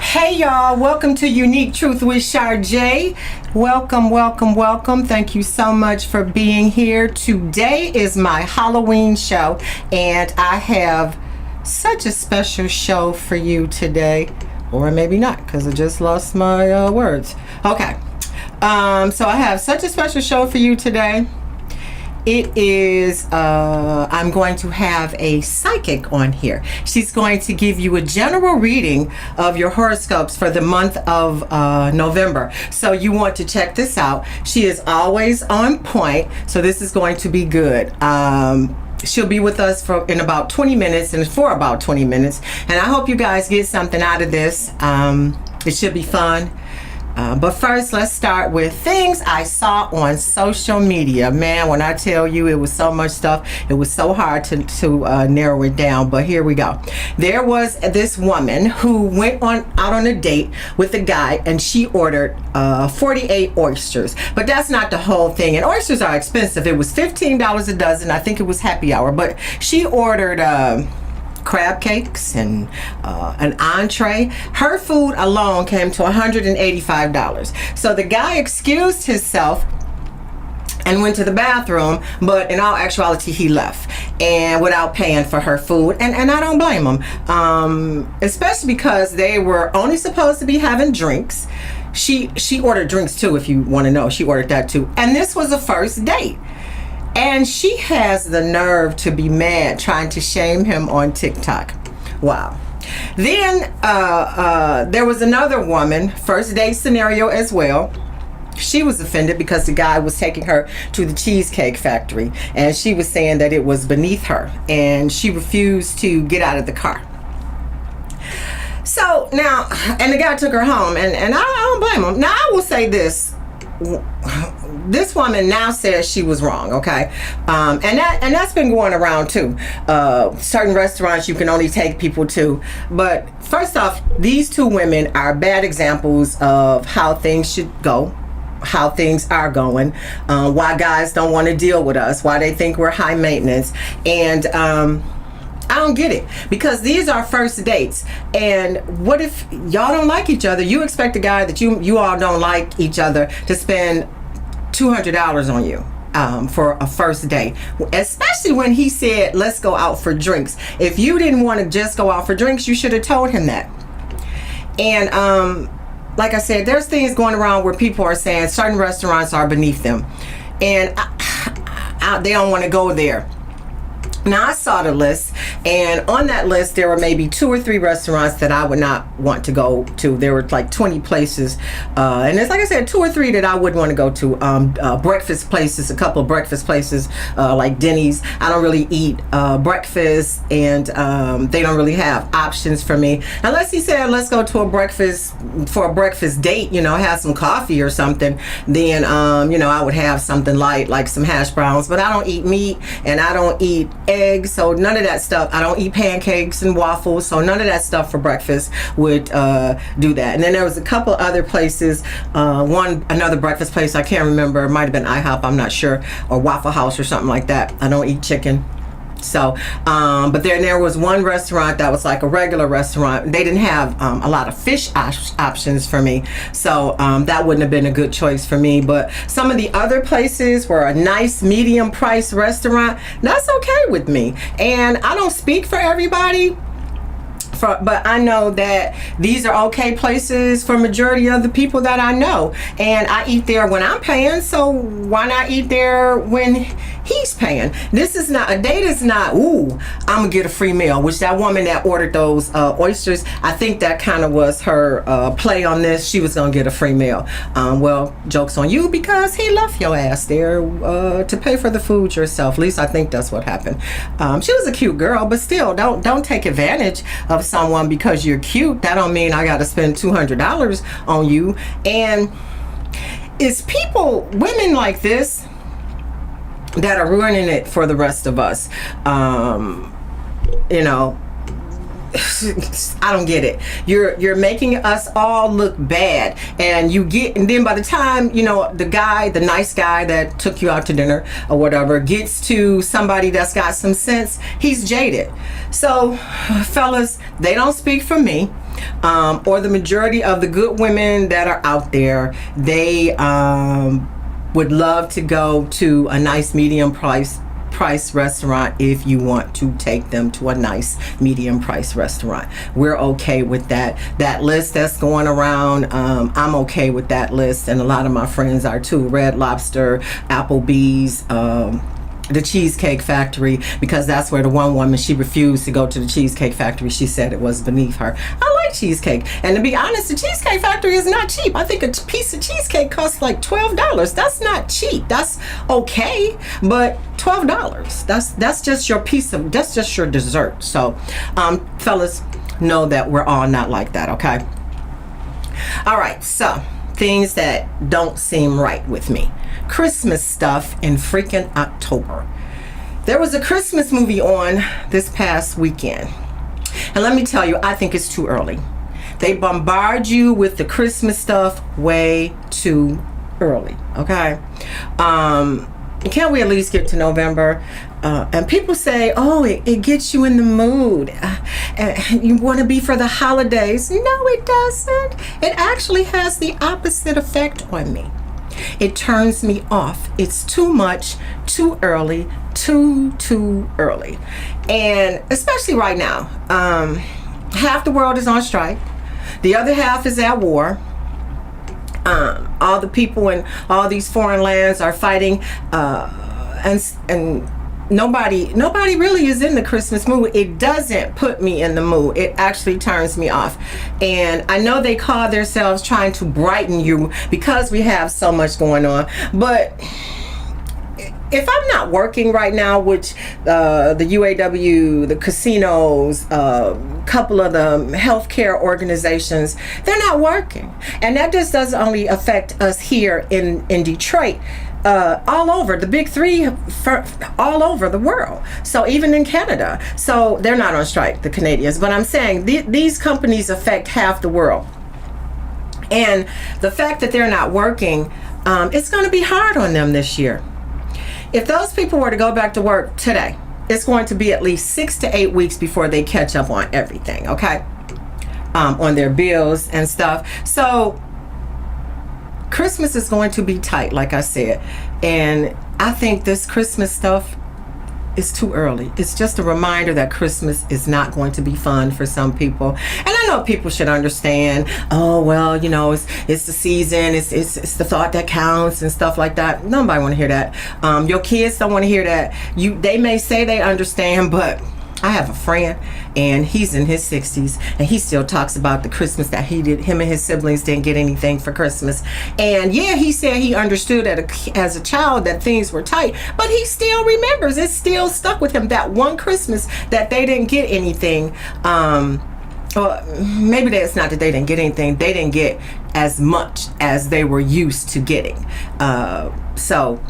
Hey y'all, welcome to Unique Truth with Sharjay. Welcome. Thank you so much for being here. Today is my Halloween show, and I have such a special show for you today. Or maybe not, because I just lost my words. Okay, so I have such a special show for you today. It is, I'm going to have a psychic on here. She's going to give you a general reading of your horoscopes for the month of November. So you want to check this out. She is always on point, so this is going to be good. She'll be with us for about 20 minutes, and for about 20 minutes. And I hope you guys get something out of this. It should be fun. But first, let's start with things I saw on social media. Man, when I tell you it was so much stuff, it was so hard to narrow it down. But here we go. There was this woman who went out on a date with a guy, and she ordered 48 oysters. But that's not the whole thing. And oysters are expensive. It was $15 a dozen. I think it was happy hour. But she ordered crab cakes and an entree. Her food alone came to $185. So the guy excused himself and went to the bathroom, but in all actuality he left, and without paying for her food. And I don't blame him, especially because they were only supposed to be having drinks. She ordered drinks too, if you want to know. She ordered that too, and this was a first date. And she has the nerve to be mad, trying to shame him on TikTok. Wow. Then there was another woman, first date scenario as well. She was offended because the guy was taking her to the Cheesecake Factory, and she was saying that it was beneath her, and she refused to get out of the car. So now, and the guy took her home, and I don't blame him. Now I will say this. This woman now says she was wrong, okay? And that's been going around too. Certain restaurants you can only take people to. But first off, these two women are bad examples of how things should go, how things are going, why guys don't want to deal with us, why they think we're high maintenance. And I don't get it, because these are first dates, and what if y'all don't like each other? You expect a guy that you all don't like each other to spend $200 on you for a first date, especially when he said let's go out for drinks. If you didn't want to just go out for drinks, you should have told him that. And like I said, there's things going around where people are saying certain restaurants are beneath them, and they don't want to go there. Now I saw the list, and on that list there were maybe 2 or 3 restaurants that I would not want to go to. There were like 20 places, and it's like I said, 2 or 3 that I wouldn't want to go to. Breakfast places, a couple of breakfast places like Denny's. I don't really eat breakfast, and they don't really have options for me. Unless he said let's go to a breakfast date, have some coffee or something, then I would have something light like some hash browns. But I don't eat meat, and I don't eat eggs, so none of that stuff. I don't eat pancakes and waffles, so none of that stuff for breakfast would do that. And then there was a couple other places, another breakfast place, I can't remember, it might have been IHOP, I'm not sure, or Waffle House or something like that. I don't eat chicken. So, but there was one restaurant that was like a regular restaurant. They didn't have a lot of fish options for me, so that wouldn't have been a good choice for me. But some of the other places were a nice medium price restaurant. That's okay with me, and I don't speak for everybody. But I know that these are okay places for majority of the people that I know, and I eat there when I'm paying, so why not eat there when he's paying? This is not, a date is not, ooh, I'm gonna get a free meal, which that woman that ordered those oysters, I think that kind of was her play on this. She was gonna get a free meal. Well, joke's on you, because he left your ass there to pay for the food yourself. At least I think that's what happened. She was a cute girl, but still, don't take advantage of someone because you're cute. That don't mean I got to spend $200 on you. And it's women like this that are ruining it for the rest of us. I don't get it. You're making us all look bad, and then by the time the nice guy that took you out to dinner or whatever gets to somebody that's got some sense, he's jaded. So fellas, they don't speak for me. or the majority of the good women that are out there, they would love to go to a nice medium price restaurant if you want to take them to a nice medium price restaurant. We're okay with that list that's going around. I'm okay with that list, and a lot of my friends are too. Red Lobster, Applebee's, the Cheesecake Factory, because that's where the one woman, she refused to go to the Cheesecake Factory. She said it was beneath her. I like cheesecake, and to be honest, the Cheesecake Factory is not cheap. I think a piece of cheesecake costs like $12. That's not cheap. That's okay, but $12, that's just your that's just your dessert. So fellas, know that we're all not like that, okay? All right, so things that don't seem right with me. Christmas stuff in freaking October. There was a Christmas movie on this past weekend, and let me tell you, I think it's too early. They bombard you with the Christmas stuff way too early, okay? Can't we at least get to November? And people say, oh, it gets you in the mood. You want to be for the holidays. No, it doesn't. It actually has the opposite effect on me. It turns me off. It's too much, too early, too early. And especially right now, half the world is on strike. The other half is at war. All the people in all these foreign lands are fighting, and nobody really is in the Christmas mood. It doesn't put me in the mood. It actually turns me off. And I know they call themselves trying to brighten you because we have so much going on, but if I'm not working right now, which the UAW, the casinos, couple of the healthcare organizations, they're not working. And that just doesn't only affect us here in Detroit, all over the big three, all over the world. So even in Canada. So they're not on strike, the Canadians. But I'm saying these companies affect half the world. And the fact that they're not working, it's going to be hard on them this year. If those people were to go back to work today, it's going to be at least 6 to 8 weeks before they catch up on everything, okay? On their bills and stuff. So Christmas is going to be tight, like I said. And I think this Christmas stuff is too early. It's just a reminder that Christmas is not going to be fun for some people. And I know people should understand, oh, well, you know, it's the season, it's the thought that counts and stuff like that. Nobody want to hear that. Your kids don't want to hear that. They may say they understand, but I have a friend, and he's in his 60s, and he still talks about the Christmas that him and his siblings didn't get anything for Christmas. And yeah, he said he understood as a child that things were tight, but he still remembers. It's still stuck with him, that one Christmas that they didn't get anything. Or maybe it's not that they didn't get anything. They didn't get as much as they were used to getting. So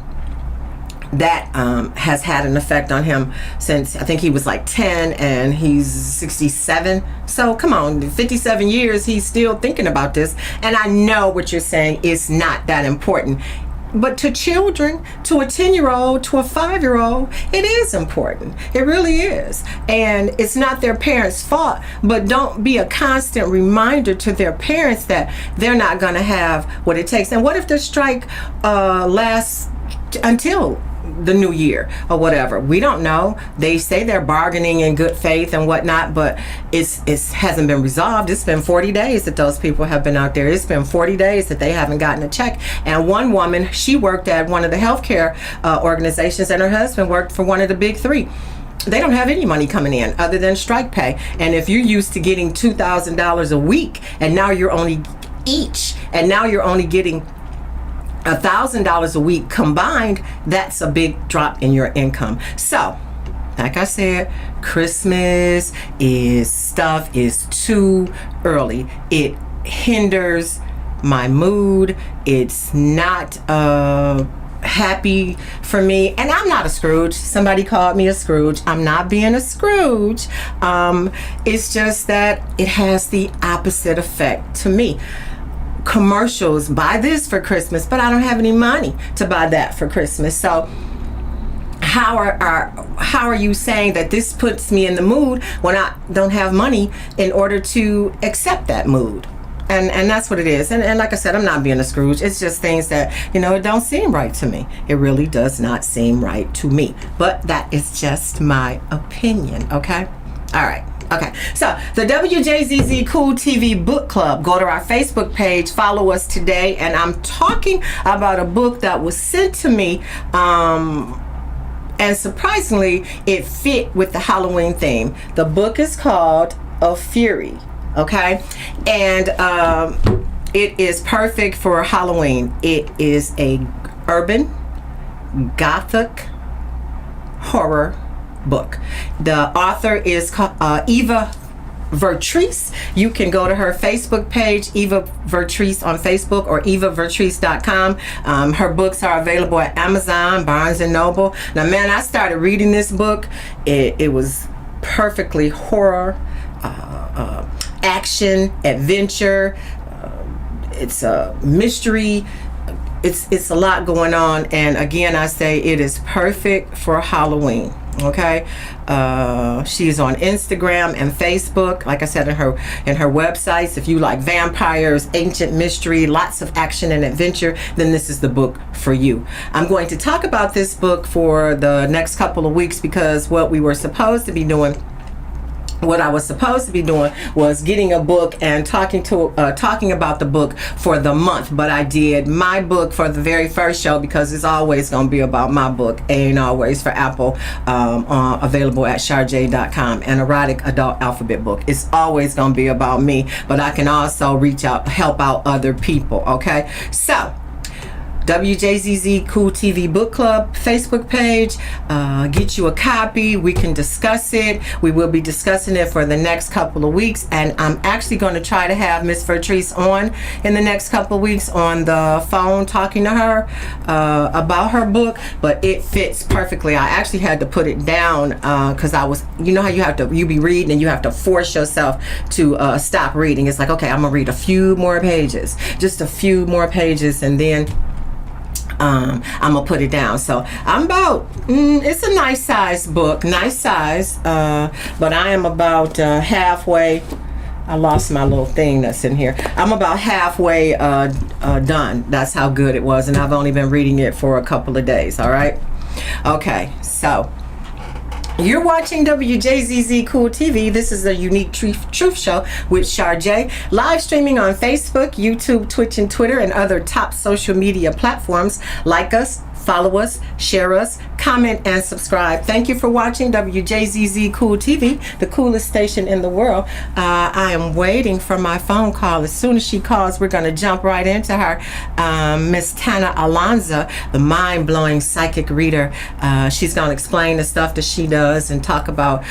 that has had an effect on him since I think he was like 10, and he's 67. So come on, 57 years, he's still thinking about this. And I know what you're saying is not that important. But to children, to a 10-year-old, to a 5-year-old, it is important. It really is. And it's not their parents' fault, but don't be a constant reminder to their parents that they're not going to have what it takes. And what if the strike lasts until the new year or whatever? We don't know. They say they're bargaining in good faith and whatnot, but it hasn't been resolved. It's been 40 days that those people have been out there. It's been 40 days that they haven't gotten a check. And one woman, she worked at one of the healthcare organizations, and her husband worked for one of the big three. They don't have any money coming in other than strike pay. And if you're used to getting $2,000 a week, and now you're only getting $1,000 a week combined, that's a big drop in your income. So, like I said, Christmas is too early. It hinders my mood. It's not happy for me. And I'm not a Scrooge. Somebody called me a Scrooge. I'm not being a Scrooge. It's just that it has the opposite effect to me. Commercials, buy this for Christmas, but I don't have any money to buy that for Christmas. So how are you saying that this puts me in the mood when I don't have money in order to accept that mood? And that's what it is. And like I said, I'm not being a Scrooge. It's just things that, it don't seem right to me. It really does not seem right to me. But that is just my opinion, okay? All right. Okay, so the Wjzz Cool TV book club. Go to our Facebook page, follow us today, and I'm talking about a book that was sent to me, and surprisingly, it fit with the Halloween theme. The book is called A Fury, okay, and it is perfect for Halloween. It is a urban, gothic horror book. The author is Wjzz Vertrice. You can go to her Facebook page, Wjzz Vertrice on Facebook, or wjzvertrice.com. Her books are available at Amazon, Barnes and Noble. Now, man, I started reading this book. It was perfectly horror, action, adventure. It's a mystery. It's a lot going on, and again, I say it is perfect for Halloween. Okay, she is on Instagram and Facebook, like I said, in her websites. If you like vampires, ancient mystery, lots of action and adventure, then this is the book for you. I'm going to talk about this book for the next couple of weeks because what I was supposed to be doing was getting a book and talking about the book for the month. But I did my book for the very first show because it's always going to be about my book. Ain't always for Apple, available at Sharjay.com. An erotic adult alphabet book. It's always going to be about me, but I can also help out other people. Okay, so Wjzz Cool TV Book Club Facebook page. Get you a copy. We can discuss it. We will be discussing it for the next couple of weeks, and I'm actually going to try to have Miss Vertrice on in the next couple of weeks on the phone, talking to her about her book. But it fits perfectly. I actually had to put it down because I was, how you be reading and you have to force yourself to stop reading. It's like, okay, I'm gonna read a few more pages, just a few more pages, and then I'm gonna put it down. So I'm about it's a nice size book, but I am about halfway. I lost my little thing that's in here. I'm about halfway done. That's how good it was, and I've only been reading it for a couple of days. All right, okay, so you're watching Wjzz Cool TV. This is a unique truth show with Sharjay, live streaming on Facebook, YouTube, Twitch, and Twitter, and other top social media platforms. Like us, follow us, share us, comment, and subscribe. Thank you for watching Wjzz Cool TV, the coolest station in the world. I am waiting for my phone call. As soon as she calls, we're going to jump right into her. Miss Tana Alonza, the mind-blowing psychic reader. She's going to explain the stuff that she does and talk about,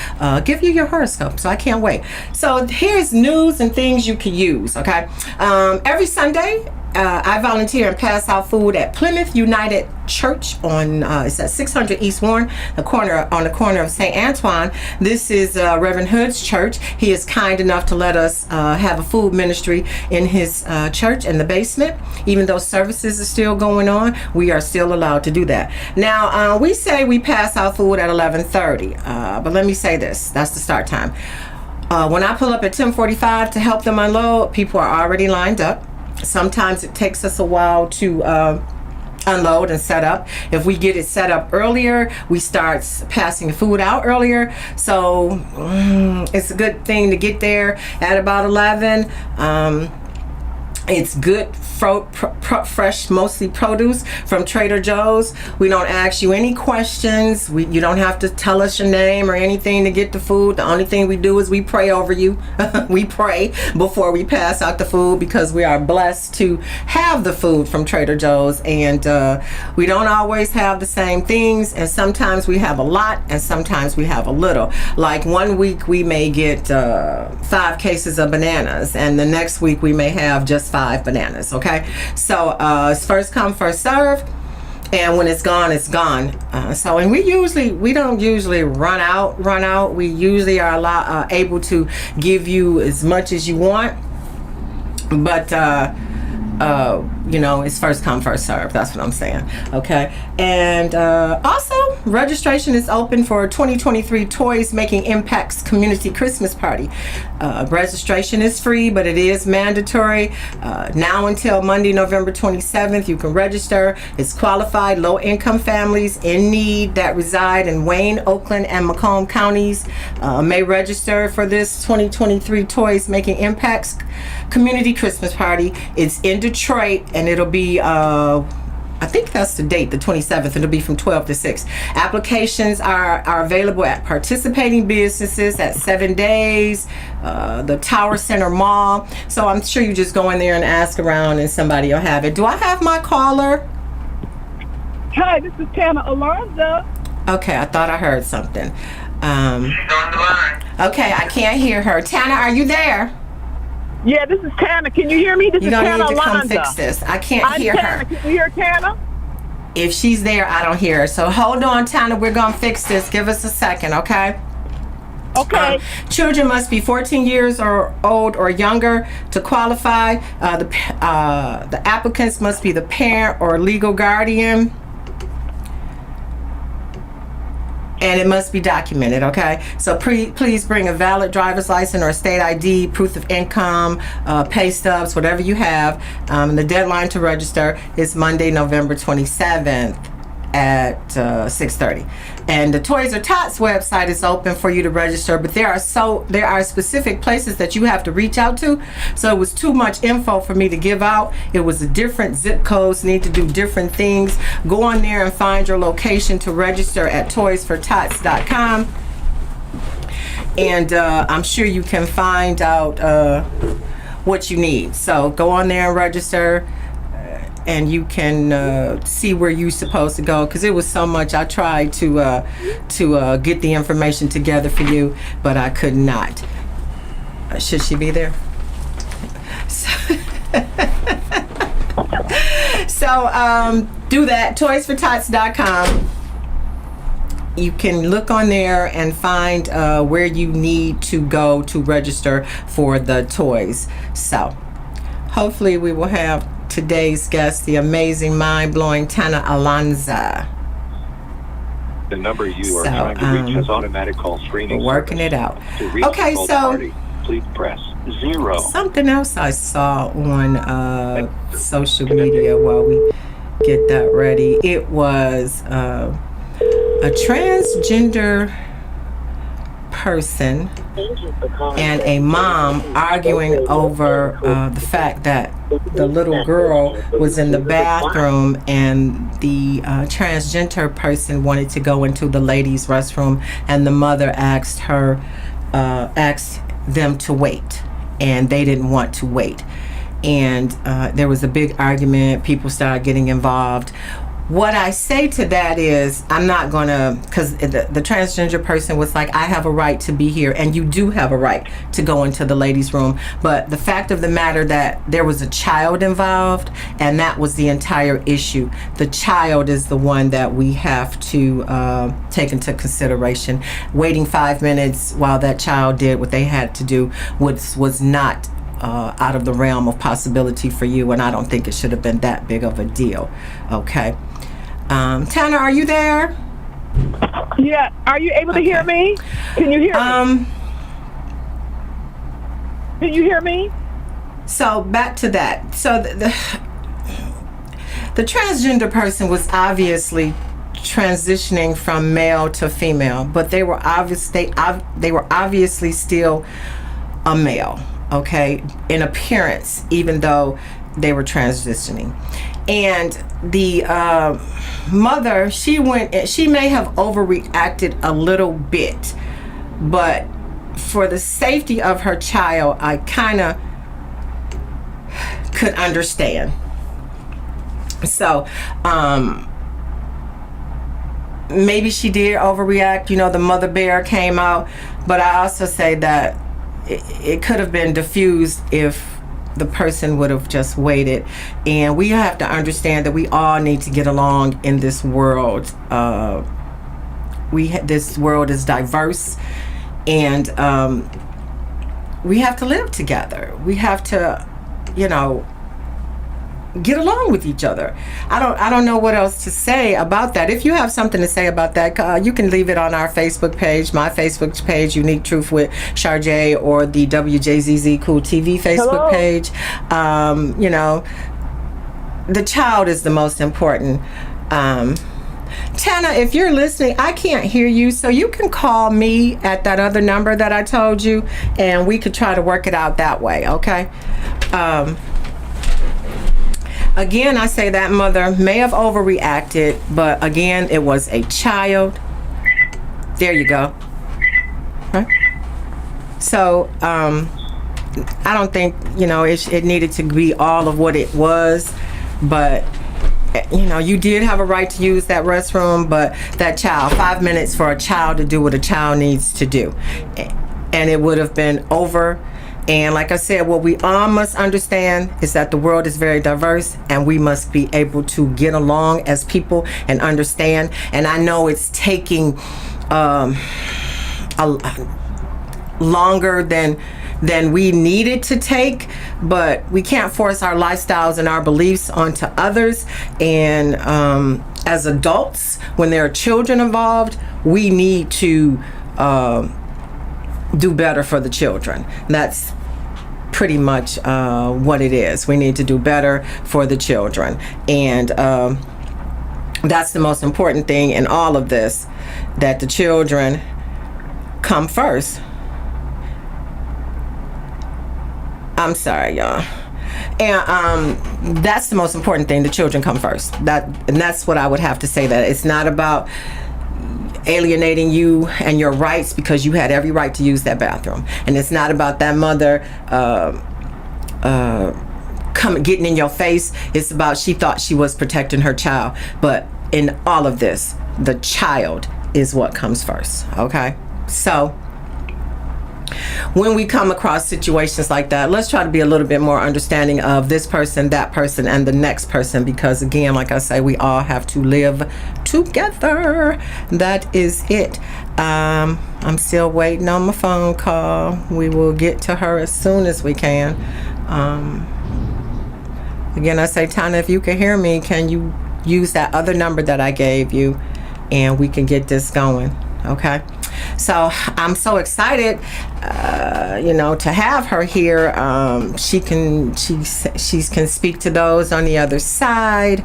give you your horoscope. So I can't wait. So here's news and things you can use, okay? Every Sunday, I volunteer and pass out food at Plymouth United Church on it's at 600 East Warren, on the corner of St. Antoine. This is Reverend Hood's church. He is kind enough to let us have a food ministry in his church in the basement. Even though services are still going on, we are still allowed to do that. Now, we say we pass out food at 11:30, but let me say this, that's the start time. When I pull up at 10:45 to help them unload, people are already lined up. Sometimes it takes us a while to unload and set up. If we get it set up earlier, we start passing the food out earlier. So it's a good thing to get there at about 11. It's good fresh, mostly produce from Trader Joe's. We don't ask you any questions. You don't have to tell us your name or anything to get the food. The only thing we do is we pray over you. We pray before we pass out the food because we are blessed to have the food from Trader Joe's, and we don't always have the same things, and sometimes we have a lot and sometimes we have a little. Like one week we may get 5 cases of bananas, and the next week we may have just 5 bananas. Okay, so it's first come, first serve, and when it's gone, it's gone. And we don't usually run out. We usually are able to give you as much as you want, but it's first come, first serve. That's what I'm saying. Okay. And also, registration is open for 2023 Toys Making Impacts Community Christmas Party. Registration is free, but it is mandatory. Now until Monday, November 27th, you can register. It's qualified low-income families in need that reside in Wayne, Oakland, and Macomb counties may register for this 2023 Toys Making Impacts Community Christmas Party. It's in Detroit, and it'll be I think that's the date, the 27th. It'll be from 12 to 6. Applications are available at participating businesses at 7 Days, the Tower Center Mall. So I'm sure you just go in there and ask around and somebody will have it. Do I have my caller? Hi, this is Tana Alonzo. Okay, I thought I heard something. She's on the line. Okay, I can't hear her. Tana, are you there? Yeah, this is Tana. Can you hear me? This You is don't Tana need to come Alonzo. fix this. I can't hear Tana. her. Can you hear Tana? If she's there, I don't hear her. So hold on, Tana. We're going to fix this. Give us a second, okay? Okay. Children must be 14 years or old or younger to qualify. The applicants must be the parent or legal guardian. And it must be documented, okay? So please bring a valid driver's license or a state ID, proof of income, pay stubs, whatever you have. And the deadline to register is Monday, November 27th at 6:30. And the Toys or Tots website is open for you to register, but there are specific places that you have to reach out to. So it was too much info for me to give out. It was different zip codes, need to do different things. Go on there and find your location to register at toysfortots.com. And I'm sure you can find out what you need. So go on there and register. And you can see where you're supposed to go, because it was so much. I tried to get the information together for you, but I could not. Should she be there? So do that. Toysfortots.com. You can look on there and find where you need to go to register for the toys. So hopefully we will have today's guest, the amazing, mind-blowing Tana Alonzo. The number you are trying to reach has automatic call screening. We're working it out. To reach Okay, the so party, please press 0. something else I saw on social media while we get that ready. It was a transgender person and a mom arguing over the fact that the little girl was in the bathroom and the transgender person wanted to go into the ladies' restroom, and the mother asked them to wait, and they didn't want to wait. And there was a big argument. People started getting involved. What I say to that is, I'm not gonna, because the transgender person was like, I have a right to be here, and you do have a right to go into the ladies' room. But the fact of the matter that there was a child involved, and that was the entire issue. The child is the one that we have to take into consideration. Waiting 5 minutes while that child did what they had to do was not out of the realm of possibility for you, and I don't think it should have been that big of a deal. Okay. Tana, are you there? Yeah. Are you able to hear me? Can you hear me? Can you hear me? So back to that. So the transgender person was obviously transitioning from male to female, but they were obviously still a male, okay, in appearance, even though they were transitioning. And the mother, she may have overreacted a little bit, but for the safety of her child, I kind of could understand. So maybe she did overreact. The mother bear came out, but I also say that it could have been diffused if the person would have just waited. And we have to understand that we all need to get along in this world. This world is diverse, and we have to live together. We have to, get along with each other. I don't know what else to say about that. If you have something to say about that, you can leave it on our Facebook page, my Facebook page, Unique Truth with Sharjay, or the Wjzz Cool TV Facebook page. You know, the child is the most important. Tana, if you're listening, I can't hear you, so you can call me at that other number that I told you, and we could try to work it out that way, okay? Again, I say that mother may have overreacted, but again, it was a child. There you go. Okay. So, I don't think, you know, it needed to be all of what it was, but you know, you did have a right to use that restroom, but that child, 5 minutes for a child to do what a child needs to do, and it would have been over. And like I said, what we all must understand is that the world is very diverse, and we must be able to get along as people and understand. And I know it's taking longer than we needed to take, but we can't force our lifestyles and our beliefs onto others. And as adults, when there are children involved, we need to do better for the children. That's pretty much what it is. We need to do better for the children, and that's the most important thing in all of this, that the children come first. I'm sorry, y'all. And that's the most important thing. The children come first. That's what I would have to say. That it's not about alienating you and your rights, because you had every right to use that bathroom. And it's not about that mother getting in your face. It's about she thought she was protecting her child. But in all of this, the child is what comes first. Okay? So when we come across situations like that, let's try to be a little bit more understanding of this person, that person, and the next person, because again, like I say, we all have to live together. That is it. I'm still waiting on my phone call. We will get to her as soon as we can. Again, I say, Tana, if you can hear me, can you use that other number that I gave you, and we can get this going, okay? So I'm so excited, you know, to have her here. She can speak to those on the other side.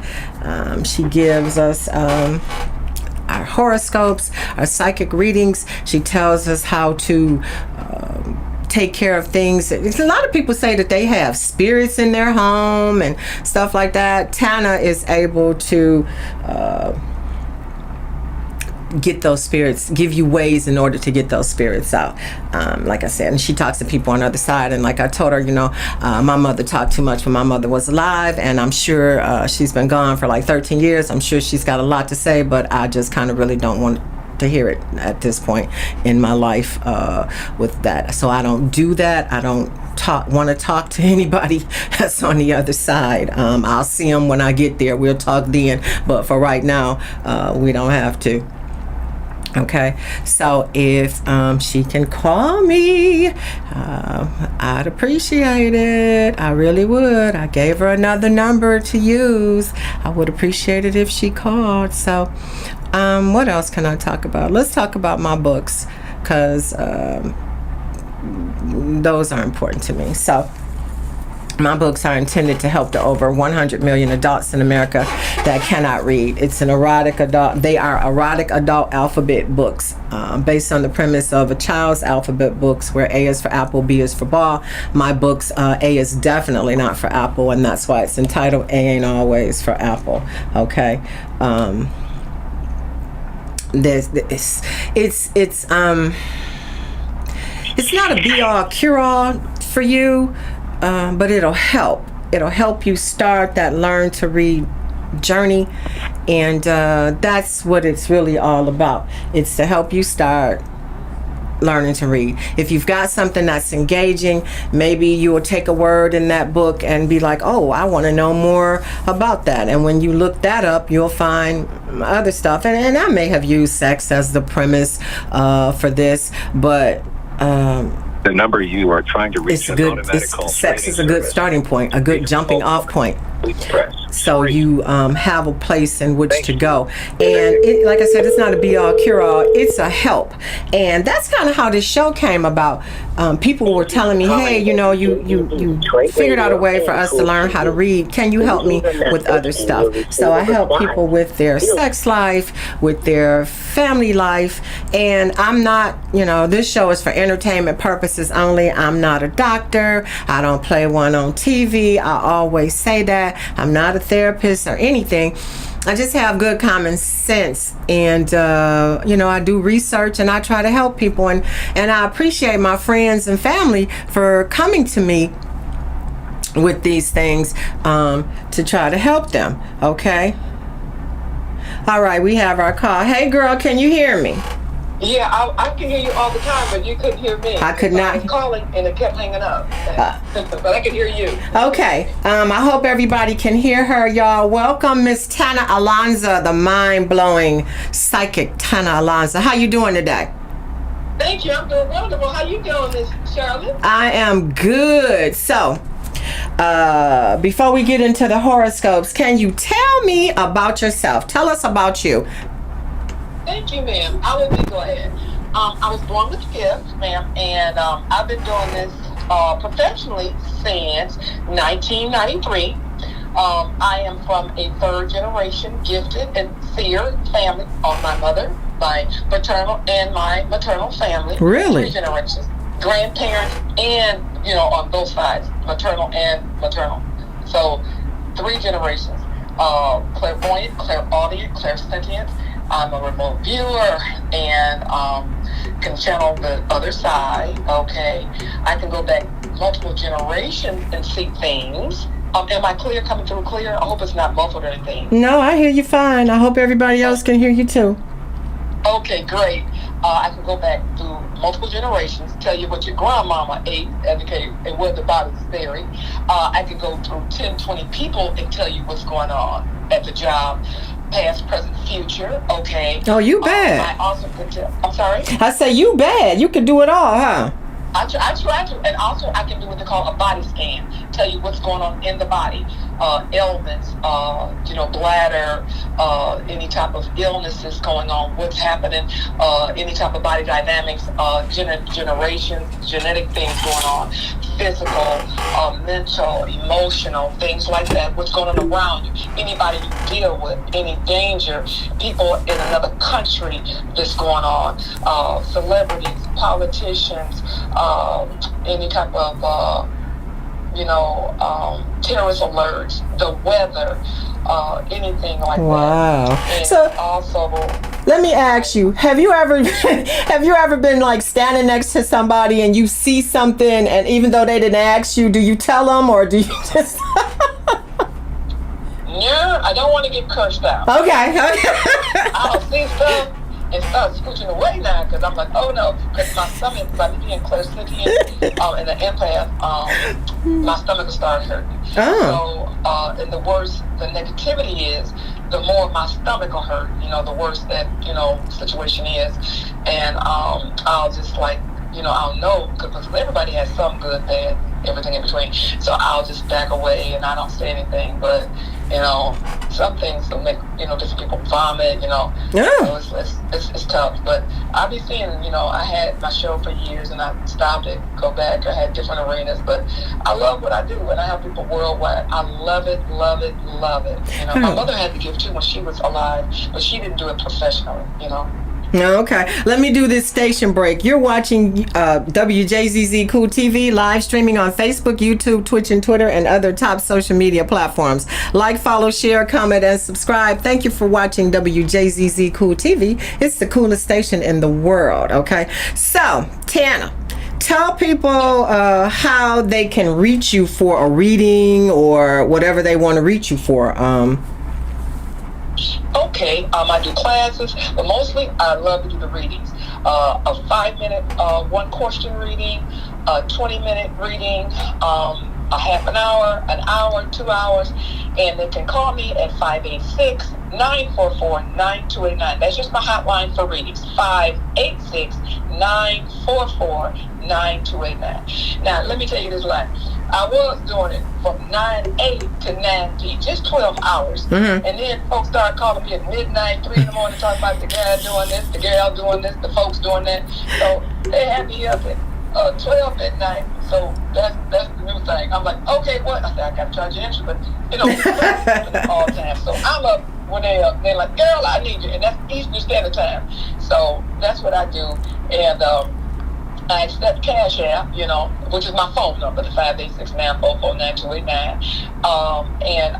She gives us our horoscopes, our psychic readings. She tells us how to take care of things. A lot of people say that they have spirits in their home and stuff like that. Tana is able to get those spirits, give you ways in order to get those spirits out. Like I said, and she talks to people on the other side. And like I told her, you know, my mother talked too much when my mother was alive, and I'm sure she's been gone for like 13 years. I'm sure she's got a lot to say, but I just kind of really don't want to hear it at this point in my life with that. So I don't do that. I don't want to talk to anybody that's on the other side. I'll see them when I get there. We'll talk then, but for right now, we don't have to. Okay, so if she can call me, I'd appreciate it. I really would. I gave her another number to use. I would appreciate it if she called. So what else can I talk about? Let's talk about my books, because those are important to me. So my books are intended to help the over 100 million adults in America that cannot read. It's an erotic adult. They are erotic adult alphabet books based on the premise of a child's alphabet books, where A is for apple, B is for ball. My books, A is definitely not for apple, and that's why it's entitled A Ain't Always for Apple. Okay. It's not a be-all, cure-all for you. But it'll help. It'll help you start that learn to read journey, and that's what it's really all about. It's to help you start learning to read. If you've got something that's engaging, maybe you will take a word in that book and be like, oh, I want to know more about that. And when you look that up, you'll find other stuff. And I may have used sex as the premise for this, but The number you are trying to reach It's a good. Sex is a good starting point, a good jumping off point. So you have a place in which to go, and it, like I said, it's not a be-all cure-all. It's a help, and that's kind of how this show came about. People were telling me, hey, you know, you figured out a way for us to learn how to read. Can you help me with other stuff? So I help people with their sex life, with their family life, and I'm not, you know, this show is for entertainment purposes only. I'm not a doctor. I don't play one on TV. I always say that. I'm not a therapist or anything. I just have good common sense, and you know, I do research and I try to help people, and I appreciate my friends and family for coming to me with these things to try to help them. Okay. All right, we have our call. Hey girl, can you hear me? Yeah, I can hear you all the time, but you couldn't hear me. I could not. I was calling and it kept hanging up. But I can hear you. Okay. I hope everybody can hear her, y'all. Welcome, Miss Tana Alonza, the mind-blowing psychic Tana Alonza. How you doing today? Thank you. I'm doing wonderful. How you doing, Miss Charlotte? I am good. So, before we get into the horoscopes, can you tell me about yourself? Tell us about you. Thank you, ma'am. I will be glad. I was born with gifts, ma'am, and I've been doing this professionally since 1993. I am from a third generation gifted and seer family on my mother, my paternal and my maternal family. Really? 3 generations. Grandparents and, you know, on both sides, maternal and maternal. So 3 generations. Clairvoyant, clairaudient, clairsentient. I'm a remote viewer and can channel the other side. Okay, I can go back multiple generations and see things. Am I clear? Coming through clear? I hope it's not muffled or anything. No, I hear you fine. I hope everybody else can hear you too. Okay, great. I can go back through multiple generations, tell you what your grandmama ate, and where the body's buried. I can go through 10, 20 people and tell you what's going on at the job. Past, present, future. Okay. Oh, you bad. I also could tell. I'm sorry. I say you bad. You can do it all, huh? I try to, and also I can do what they call a body scan. Tell you what's going on in the body, ailments, you know, bladder, any type of illnesses going on, what's happening, any type of body dynamics, generations, genetic things going on, physical, mental, emotional, things like that. What's going on around you? Anybody you deal with, any danger, people in another country that's going on, celebrities, politicians, any type of, you know, terrorist alerts, the weather, anything like that. Wow. And so also, let me ask you: Have you ever been like standing next to somebody and you see something, and even though they didn't ask you, do you tell them or do you just? Yeah, I don't want to get cursed out. Okay. I'll see stuff and start scooching away now because I'm like, oh no, because my stomach, by me being clairsentient and an empath, my stomach will start hurting. Oh. So, and the worse the negativity is, the more my stomach will hurt. You know, the worse that, you know, situation is, and I'll just like, you know, I'll know because everybody has some good, bad, everything in between. So I'll just back away and I don't say anything. But you know, some things will make, you know, different people vomit. You know, Yeah. So it's tough. But I be seeing, you know, I had my show for years and I stopped it, go back. I had different arenas, but I love what I do and I help people worldwide. I love it, love it, love it. You know, my mother had to give too when she was alive, but she didn't do it professionally. You know. Okay, let me do this station break. You're watching Wjzz Cool TV, live streaming on Facebook, YouTube, Twitch, and Twitter, and other top social media platforms. Like, follow, share, comment, and subscribe. Thank you for watching Wjzz Cool TV. It's the coolest station in the world, okay? So, Tana, tell people how they can reach you for a reading or whatever they want to reach you for. Okay, I do classes, but mostly I love to do the readings. A 5-minute, 1-question reading, a 20-minute reading. a half an hour, 2 hours, and they can call me at 586-944-9289. That's just my hotline for readings, 586-944-9289. Now, let me tell you this line. I was doing it from 9 to 9 p, just 12 hours. Mm-hmm. And then folks started calling me at midnight, 3 in the morning, talking about the guy doing this, the girl doing this, the folks doing that. So they had me up at 12 at night. So that's the new thing. I'm like, okay, what? I said, I got to charge you extra, but all the time. So I'm up when they're like, girl, I need you. And that's Eastern Standard Time. So that's what I do. And I accept Cash App, which is my phone number, the 586-944-9289. And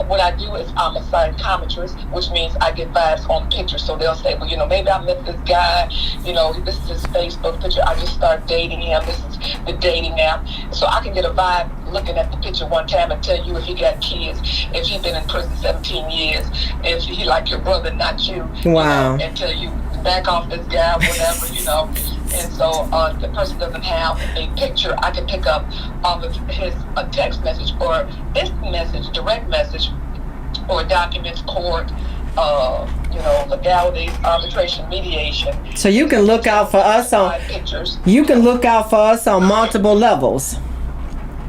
what I do is I'm a psychometrist, which means I get vibes on pictures. So they'll say, well, maybe I met this guy, this is his Facebook picture. I just start dating him. This is the dating app. So I can get a vibe looking at the picture one time and tell you if he got kids, if he's been in prison 17 years, if he like your brother, not you. Wow. And tell you, back off this guy, whatever, And so the person doesn't have a picture, I can pick up off of his text message or instant message, direct message, or documents, court, legalities, arbitration, mediation. So you can look out for us on pictures. You can look out for us on multiple levels.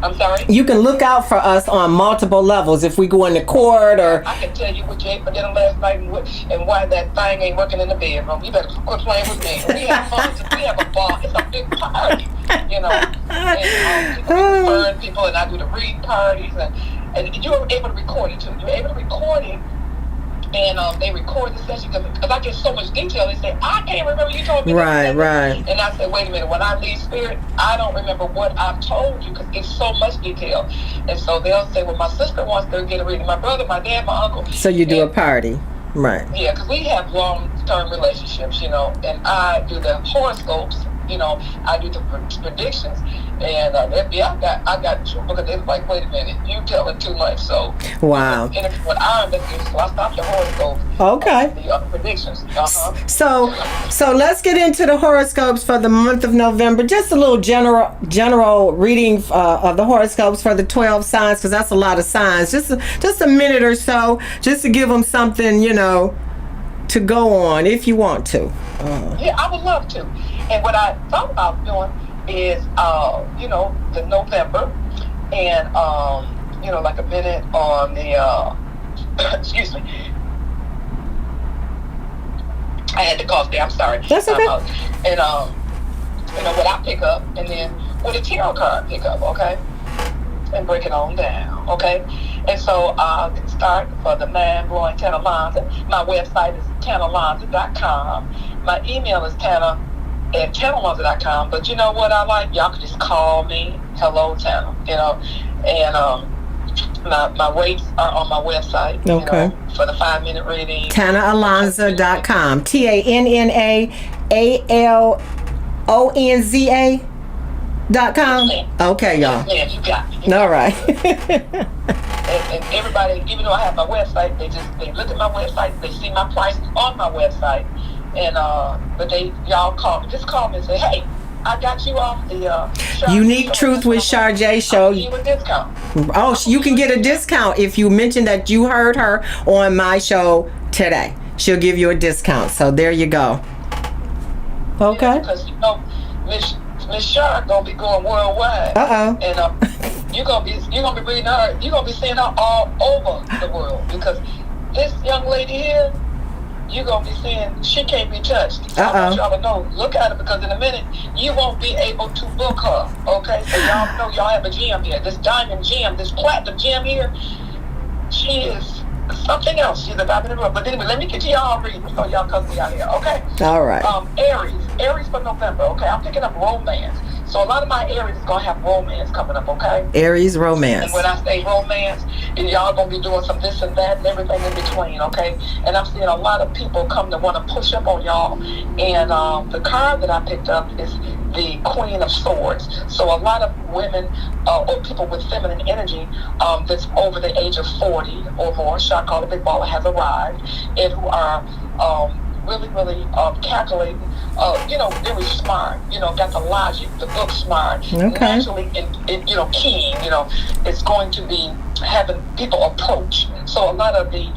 I'm sorry? You can look out for us on multiple levels if we go into court or... I can tell you what you ate for dinner last night and why that thing ain't working in the bedroom. You better quit playing with me. We have fun. We have a ball. It's a big party, And people burn people, and I do the read parties. And you were able to record it, too. You were able to record it. And they record the session because I get so much detail. They say, I can't remember you told me. Right. And I said, wait a minute. When I leave spirit, I don't remember what I've told you because it's so much detail. And so they'll say, well, my sister wants to get a reading. My brother, my dad, my uncle. So you do a party. Right. Yeah, because we have long-term relationships, and I do the horoscopes. I do the predictions, and I got trouble because they was like, wait a minute, you telling too much. So wow. And it's what I understand, so I stopped the horoscopes. Okay. The predictions. So let's get into the horoscopes for the month of November. Just a little general reading of the horoscopes for the 12 signs, because that's a lot of signs. Just a minute or so, just to give them something, to go on if you want to. Yeah, I would love to. And what I thought about doing is, the November, and like a minute on the excuse me. I had to cough there. I'm sorry. That's okay. And what I pick up, and then what a tarot card pick up, okay, and break it on down, okay. And so I can start for the mind-blowing Tana Lanza. My website is TanaLanza.com. My email is Tana@TanaLanza.com. But you know what I like? Y'all can just call me. Hello, Tana. And my rates are on my website. Okay. For the 5-minute reading. TanaAlonza.com. TanaAlonza.com. Okay, y'all. Yeah, you got it. All right. And everybody, even though I have my website, they look at my website, they see my prices on my website, and but y'all call me and say, hey, I got you off the Unique Truth with Sharjay show. I'll give you a discount. Oh, you can get a discount if you mention that you heard her on my show today. She'll give you a discount. So there you go. Okay. Yeah, because Miss Shar gonna be going worldwide. And you're gonna be reading her. You're gonna be seeing her all over the world, because this young lady here, you're gonna be seeing she can't be touched. So I want y'all to know, look at her, because in a minute you won't be able to book her. Okay, so y'all know y'all have a gem here. This diamond gem, this platinum gem here, she is something else. She's a diamond in the rough. But anyway, let me get to y'all reading so y'all come me out here. Okay. All right. Aries for November. Okay, I'm picking up romance. So a lot of my Aries is gonna have romance coming up. Okay. Aries romance. And when I say romance, and y'all gonna be doing some this and that and everything in between. Okay. And I'm seeing a lot of people come to want to push up on y'all. And the card that I picked up is the Queen of Swords. So a lot of women or people with feminine energy that's over the age of 40 or more, shot called a big baller, has arrived, and who are really, really calculating, very smart, got the logic, the book smart, naturally, keen, it's going to be having people approach. So a lot of the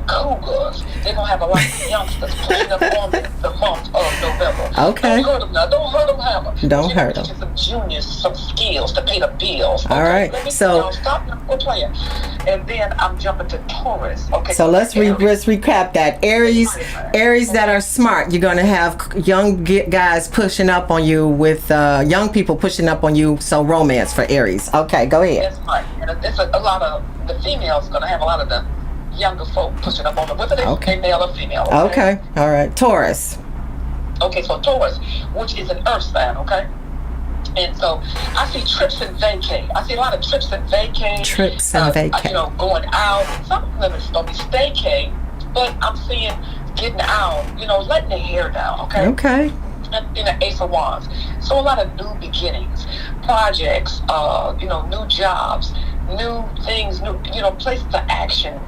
cougars, they're going to have a lot of youngsters pushing up on the month of November. Okay. Don't hurt them now. Don't hurt them, Hammer. Don't hurt them. Teaching some juniors some skills to pay the bills. Okay? All right. So stop now. We're playing. And then I'm jumping to Taurus. Okay. So let's recap that. Aries that are smart. You're going to have young guys pushing up on you with young people pushing up on you. So romance for Aries. Okay, go ahead. That's right. And it's a lot of the females going to have a lot of the younger folk pushing up on them, whether they male or female. Okay. All right. Taurus. Okay, so Taurus, which is an earth sign, okay? And so I see trips and vacay. I see a lot of trips and vacay. Trips and vacay. Going out. Some of them is going to be staycay, but I'm seeing getting out, letting the hair down, okay? Okay. In the Ace of Wands. So a lot of new beginnings, projects, new jobs, new things, new, places of action,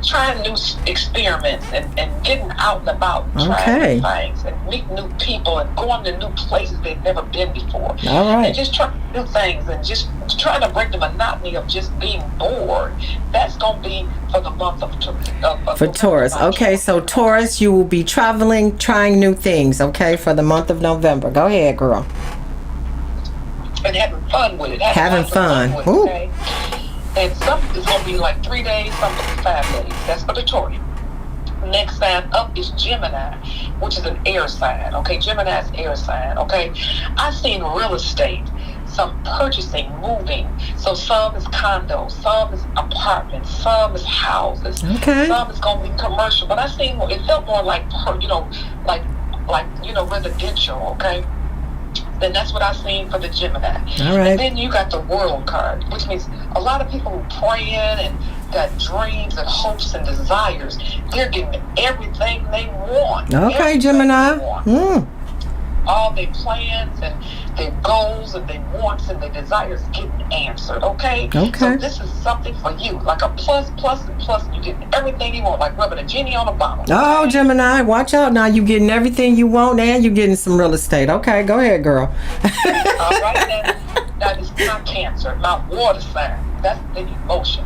trying new experiments and getting out and about, trying new things and meeting new people and going to new places they've never been before. All right. And just trying new things and just trying to break the monotony of just being bored. That's going to be for the month of Taurus. Okay, so Taurus, you will be traveling, trying new things, okay, for the month of November. Go ahead, girl. And having fun with it. Having fun. With it, okay? And some is going to be like 3 days, some is 5 days. That's for the Taurus. Next sign up is Gemini, which is an air sign. Okay, Gemini is air sign. Okay, I've seen real estate, some purchasing, moving. So some is condos, some is apartments, some is houses. Okay. Some is going to be commercial. But I seen it felt more like residential. Okay. Then that's what I've seen for the Gemini. All right. And then you got the World card, which means a lot of people who praying and got dreams and hopes and desires, they're getting everything they want. Okay, Gemini. All their plans and their goals and their wants and their desires getting answered, okay? Okay. So this is something for you, like a plus, and you getting everything you want, like rubbing a genie on a bottle. Oh, Gemini, watch out now. You getting everything you want and you getting some real estate. Okay, go ahead, girl. All right, that is my Cancer, my water sign. That's the emotion.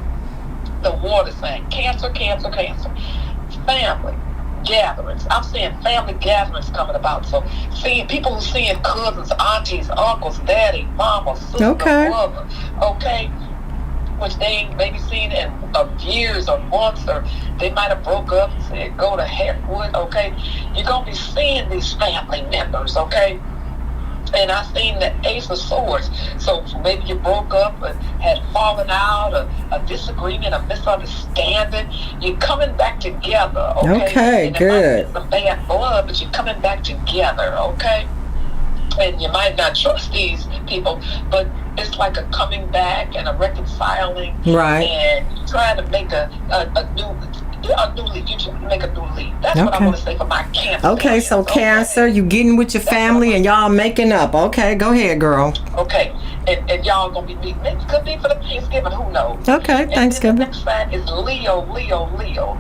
The water sign. Cancer. Family gatherings. I'm seeing family gatherings coming about. So seeing people who seeing cousins, aunties, uncles, daddy, mama, sister, brother, okay, which they may be seen in years or months, or they might have broke up and said go to Heckwood, okay. You're gonna be seeing these family members, okay. And I seen the Ace of Swords. So maybe you broke up and had fallen out, a disagreement, a misunderstanding. You're coming back together, okay? Okay, and good. It might be some bad blood, but you're coming back together, okay? And you might not trust these people, but it's like a coming back and a reconciling. Right. And trying to make a new lead. You should make a new lead. That's what I want to say for my Cancer. Okay, so Cancer, you getting with your family and y'all making up. Okay, go ahead, girl. Okay, and y'all gonna be meeting. It could be for the Thanksgiving, who knows? Okay, and Thanksgiving. The next sign is Leo.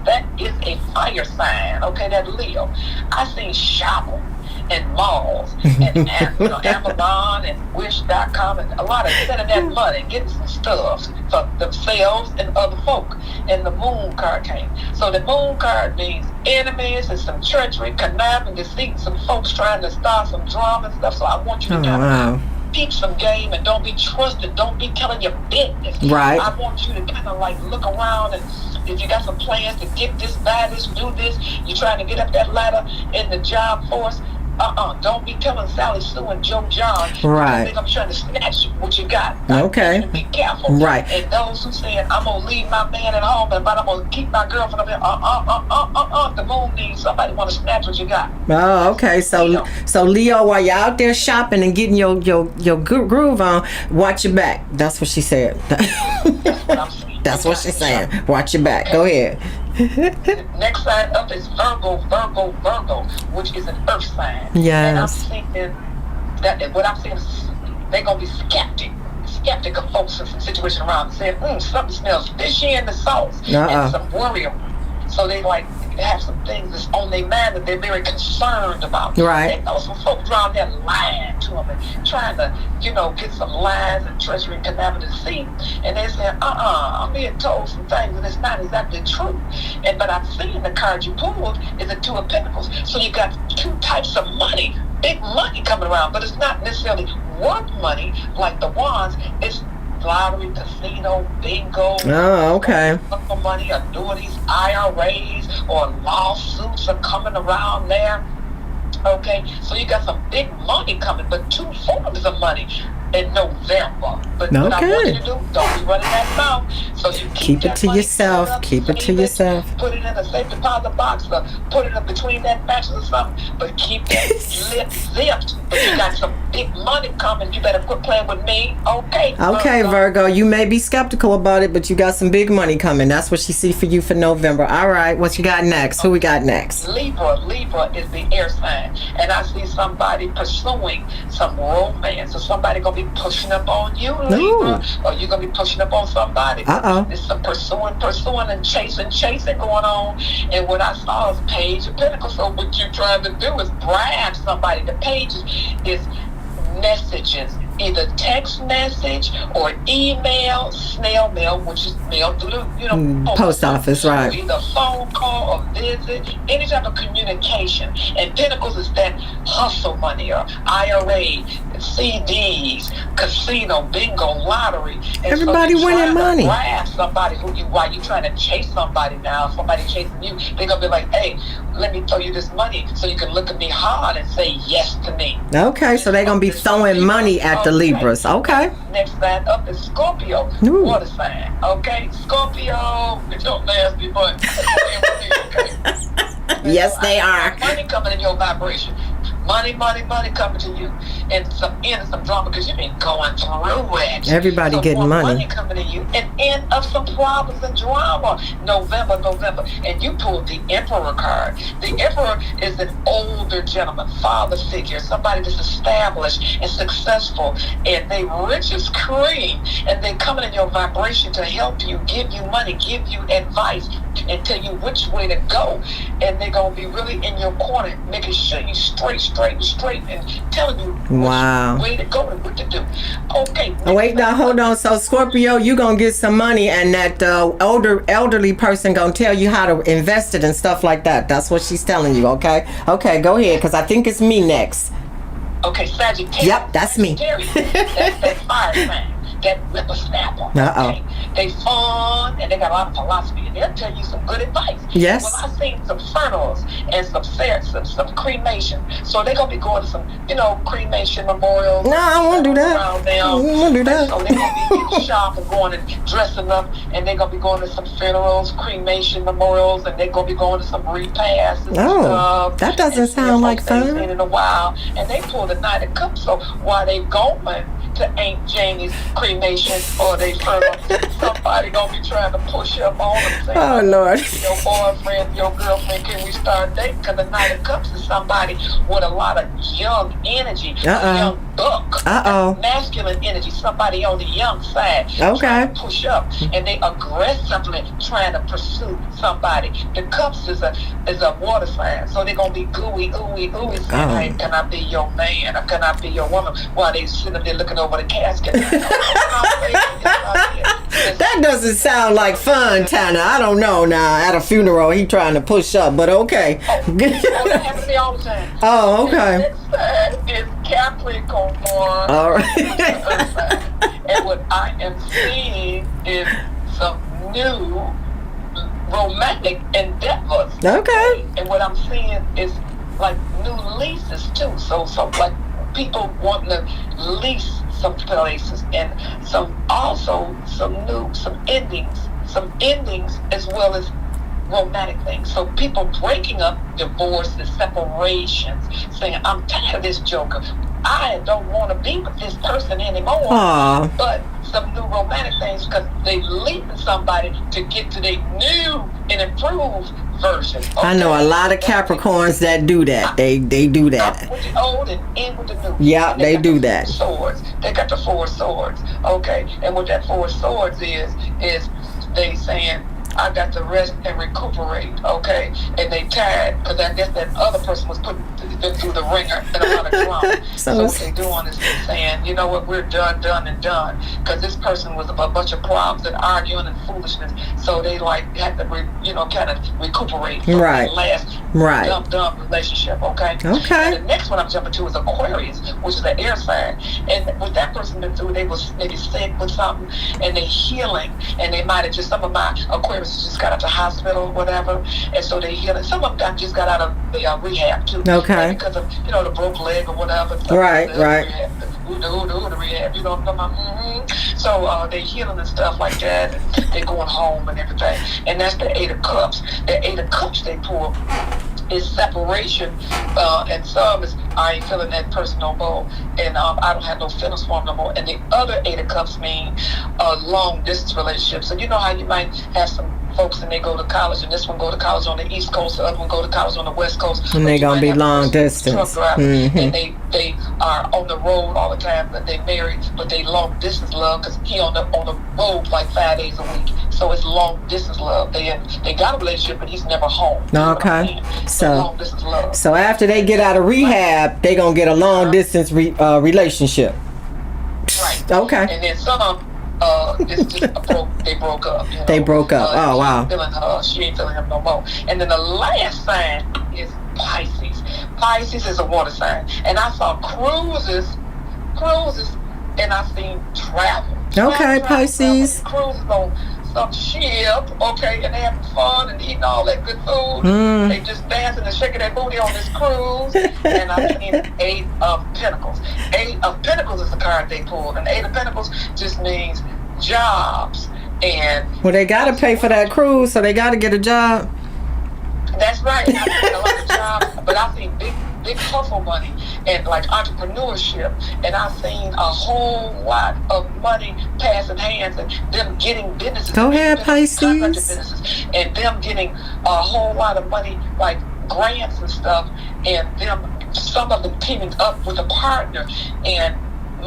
That is a fire sign. Okay, that Leo. I see shopping and malls and Amazon and Wish.com and a lot of sending that money, getting some stuff for themselves and other folk. And the Moon card came. So the Moon card means enemies and some treachery, conniving, deceit, some folks trying to start some drama and stuff. So I want you to kind of peep some game and don't be trusted. Don't be telling your business. Right. I want you to kind of like look around, and if you got some plans to get this, buy this, do this, you're trying to get up that ladder in the job force. Don't be telling Sally Sue and Joe John. Right. I think I'm trying to snatch what you got. Okay. Be careful. Right. And those who saying I'm gonna leave my man at home, but I'm gonna keep my girlfriend up here. The moon needs somebody want to snatch what you got. Oh, okay. So Leo, while you're out there shopping and getting your groove on, watch your back. That's what she said. That's what I'm saying. That's what she's saying. Watch your back. Go ahead. Next sign up is Virgo, which is an earth sign. Yes. And I'm thinking that what I'm saying is they're gonna be skeptic of folks in some situation around, saying, something smells fishy in the sauce, and some worry. So they like have some things that's on their mind that they're very concerned about. Right. They know some folks around there lying to them and trying to, get some lies and treachery and conniving deceit. And they're saying, I'm being told some things and it's not exactly true. But I've seen the card you pulled is the Two of Pentacles. So you got two types of money, big money coming around, but it's not necessarily worth money like the Wands. It's lottery, casino, bingo. Oh, okay. Money, annuities, IRAs, or lawsuits are coming around there. Okay, so you got some big money coming, but two forms of money in November. But what I want you to do, don't be running that mouth. So you keep it to yourself. Keep it to yourself. Put it in a safe deposit box, or put it in between that mattress or something. But keep that lip zipped. But you got some big money coming. You better quit playing with me. Okay. Okay, Virgo. You may be skeptical about it, but you got some big money coming. That's what she see for you for November. All right. What you got next? Who we got next? Libra. Libra is the air sign, and I see somebody pursuing some romance, or somebody gonna be pushing up on you, Libra, or you're gonna be pushing up on somebody. There's some pursuing and chasing going on. And what I saw is Page of Pentacles. So what you're trying to do is bribe somebody. The pages is messages, either text message or email, snail mail, which is mail through the post office, right? Or either phone call or visit, any type of communication. And Pentacles is that hustle money, or IRA, CDs, casino, bingo, lottery. And everybody winning money. Grab somebody while you trying to chase somebody now. Somebody chasing you, they're gonna be like, hey, let me throw you this money so you can look at me hard and say yes to me. Okay, so they're gonna be throwing money at the Libras. Okay. Next sign up is Scorpio, water sign. Okay, Scorpio, with your nasty butt. Yes, they are. Money coming in your vibration. Money coming to you. And some drama, because you've been going through it. Everybody getting money coming to you. And end of some problems and drama. November. And you pulled the Emperor card. The Emperor is an older gentleman, father figure, somebody that's established and successful. And they rich as cream. And they coming in your vibration to help you, give you money, give you advice, and tell you which way to go. And they're going to be really in your corner, making sure you straight, and telling you which way to go and what to do. Okay. Wait, now hold on. So Scorpio, you gonna get some money, and that elderly person gonna tell you how to invest it and stuff like that. That's what she's telling you. Okay, go ahead, because I think it's me next. Okay, Sagittarius. Yep, that's me. That's that fire sign. That whippersnapper. Okay? They fun and they got a lot of philosophy, and they'll tell you some good advice. Yes. Well, I've seen some funerals and some cremation. So they're gonna be going to some, cremation memorials. No, I won't do that. I won't do that. So they're gonna be shopping, going and dressing up, and they're gonna be going to some funerals, cremation memorials, and they're gonna be going to some repasts and stuff. That doesn't sound like fun. In a while, and they pull the Knight of Cups. So while they going to Aunt Janie's cremation, or they somebody gonna be trying to push up on them, saying, oh Lord, your boyfriend, your girlfriend, can we start dating? Because the Knight of Cups is somebody with a lot of young energy, young buck, masculine energy, somebody on the young side, trying to push up, and they aggressively trying to pursue somebody. The Cups is a water sign, so they're gonna be ooey, saying, hey, can I be your man, or can I be your woman, while they sitting up there looking over the casket. That doesn't sound like fun, Tana. I don't know now. At a funeral, he trying to push up, but okay. That happens to me all the time. Oh, okay. It's Capricorn. All right. And what I am seeing is some new romantic endeavors. Okay. And what I'm seeing is like new leases too. So like people wanting to lease some places, and some endings as well as romantic things. So people breaking up, divorces, separations, saying, I'm tired of this joker. I don't want to be with this person anymore. Aww. But some new romantic things, because they leaving somebody to get to their new and improved version. Okay? I know a lot of Capricorns that do that. They do that. Out with the old and in with the new. Yeah, they do that. Swords. They got the 4 swords. Okay, and what that 4 swords is they saying, I got to rest and recuperate, okay? And they tired because I guess that other person was putting them through the ringer and a lot of drama. So what they doing is they're saying, you know what, we're done and done. Because this person was a bunch of problems and arguing and foolishness. So they like had to, kind of recuperate from the last dumb relationship, okay? Okay. And the next one I'm jumping to is Aquarius, which is an air sign. And what that person been through, they was maybe sick with something, and they healing, and they might have just, some of my Aquarius just got out the hospital or whatever, and so they healing. Some of them just got out of the rehab too. Okay. Because of, the broke leg or whatever. Right. Rehab, the rehab, you know what I'm talking about? So they healing and stuff like that, and they going home and everything. And that's the Eight of Cups. The Eight of Cups they pull is separation, and some is I ain't feeling that person no more, and I don't have no feelings for them no more. And the other Eight of Cups mean a long distance relationship. So you know how you might have some folks and they go to college, and this one go to college on the East Coast, the other one go to college on the West Coast, and they're gonna be long distance. And they are on the road all the time, but they married, but they long distance love because he on the road like 5 days a week. So it's long distance love. They got a relationship, but he's never home. Okay. So long distance love. So after they get out of rehab, they gonna get a long distance relationship. Right. Okay. And then some. They broke up. They broke up. Oh wow. She ain't feeling him no more. And then the last sign is Pisces. Pisces is a water sign, and I saw cruises, and I seen travel. Okay, Pisces. Cruises on some ship, okay, and they having fun and eating all that good food. They just dancing and shaking their booty on this cruise. And I seen Eight of Pentacles. Eight of Pentacles is the card they pulled, and Eight of Pentacles just means jobs. And well, they gotta pay for that cruise, so they gotta get a job. That's right. I like a job, but I seen big hustle money and like entrepreneurship, and I've seen a whole lot of money passing hands and them getting businesses. Go ahead, Pisces. Businesses, and them getting a whole lot of money like grants and stuff, and some of them teaming up with a partner and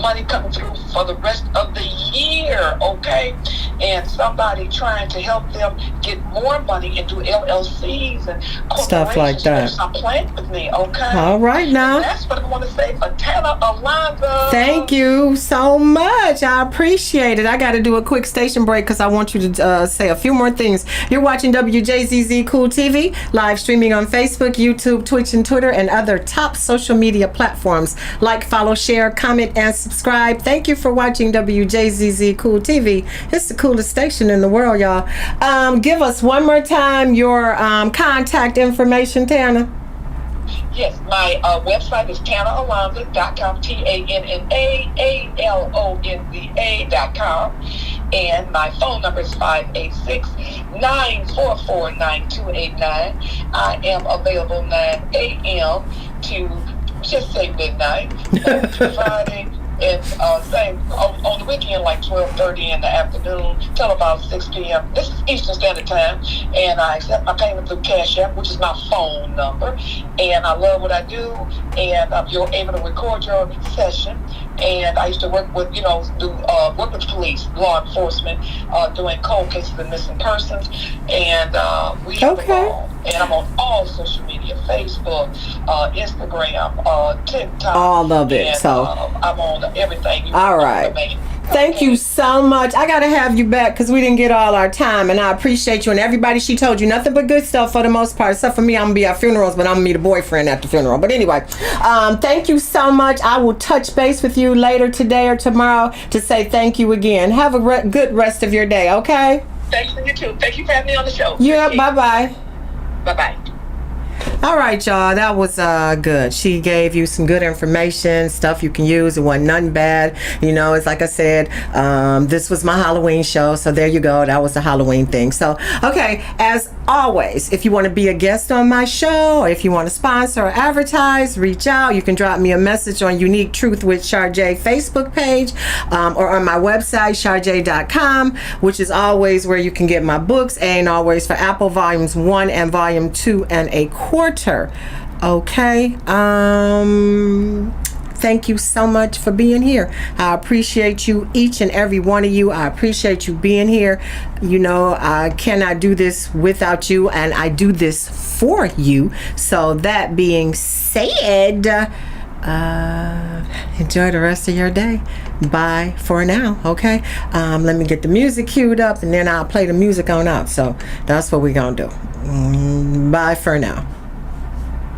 money coming through for the rest of the year, okay? And somebody trying to help them get more money and do LLCs and stuff like that. Stop playing with me, okay? All right now. And that's what I want to say for Tana Alonzo. Thank you so much. I appreciate it. I got to do a quick station break because I want you to say a few more things. You're watching Wjzz Cool TV, live streaming on Facebook, YouTube, Twitch, and Twitter, and other top social media platforms. Like, follow, share, comment, and subscribe. Thank you for watching Wjzz Cool TV. It's the coolest station in the world, y'all. Give us one more time your contact information, Tana. Yes, my website is TanaAlonzo.com, TanaAlonza.com, and my phone number is 586-944-9289. I am available 9 a.m. to just say midnight, Friday. And same on the weekend, like 12:30 in the afternoon till about 6 p.m. This is Eastern Standard Time, and I accept my payment through Cash App, which is my phone number. And I love what I do, and you're able to record your session. And I used to work with, work with police, law enforcement, doing cold cases and missing persons. And we have them all. And I'm on all social media, Facebook, Instagram, TikTok. All of it. And, so I'm on everything. All right. Thank you so much. I got to have you back because we didn't get all our time, and I appreciate you. And everybody, she told you nothing but good stuff for the most part, except for me. I'm going to be at funerals, but I'm going to meet a boyfriend at the funeral. But anyway, thank you so much. I will touch base with you later today or tomorrow to say thank you again. Have a good rest of your day, okay? Thanks for you too. Thank you for having me on the show. Yeah, bye-bye. Bye-bye. All right, y'all, that was good. She gave you some good information, stuff you can use. It wasn't nothing bad. It's like I said, this was my Halloween show, so there you go. That was the Halloween thing. So, okay, as always, if you want to be a guest on my show, or if you want to sponsor or advertise, reach out. You can drop me a message on Unique Truth with Sharjay Facebook page, or on my website, sharjay.com, which is always where you can get my books, and always for Apple Volumes 1 and Volume 2 and a quarter. Okay. thank you so much for being here. I appreciate you, each and every one of you. I appreciate you being here. You know, I cannot do this without you, and I do this for you. So that being said, enjoy the rest of your day. Bye for now. Okay, let me get the music queued up, and then I'll play the music on out. So that's what we're gonna do. Bye for now.